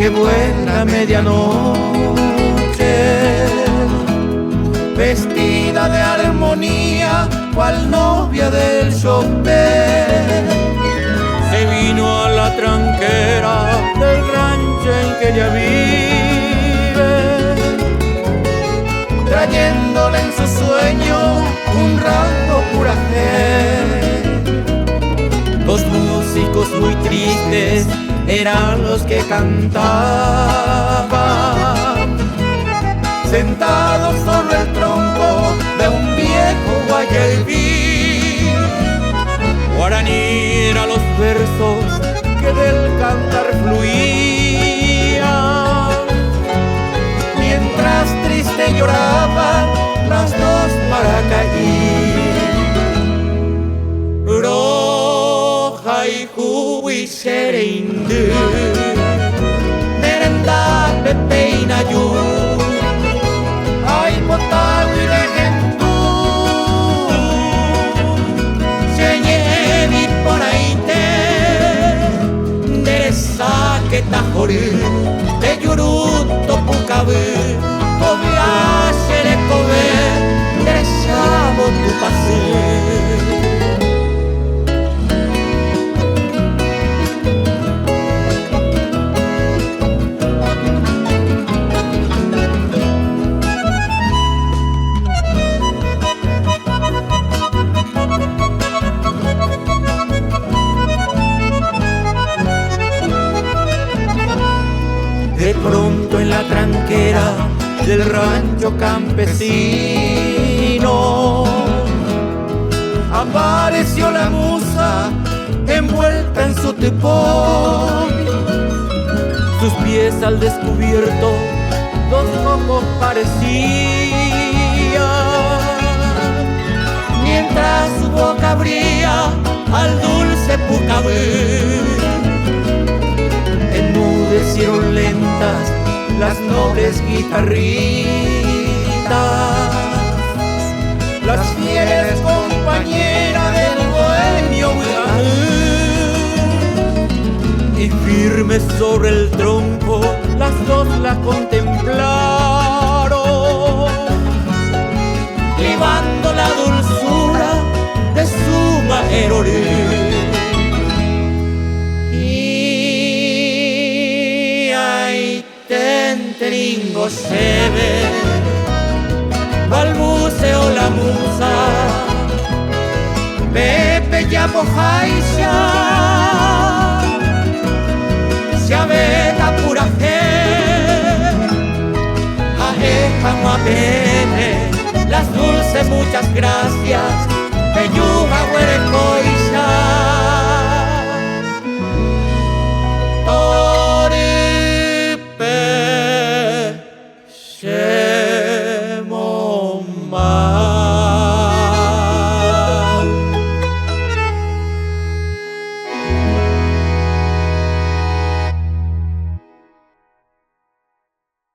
que vuela a medianoche, vestida de armonía, cual novia del chofer. Se vino a la tranquera del rancho en que ella vive, trayéndole en su sueño un rato purajé. Los músicos muy tristes eran los que cantaban, sentados sobre el tronco de un viejo guayabí. Guaraní eran los versos que del cantar fluían, mientras triste lloraban las dos maracaí. Roja y jubi sereindu, merenda pepeina yu, ay potawi legendu, señemi por ahí te, deresa que tajori, de yuruto pucabe, cobia sere cobe, deresabo tu pase. De pronto en la tranquera del rancho campesino apareció la musa envuelta en su tepón, sus pies al descubierto dos ojos parecían, mientras su boca abría al dulce pucabé. Enmudecieron lentas las nobles guitarritas, las fieles compañeras del bohemio y firmes sobre el tronco las dos la contemplaron, libando la dulzura de su maeroré. Tenteringo se ve, balbuceó la musa, Pepe ya pojaisha, se aveta pura fe, aeja mapene, las dulces muchas gracias, peyuja huerecois.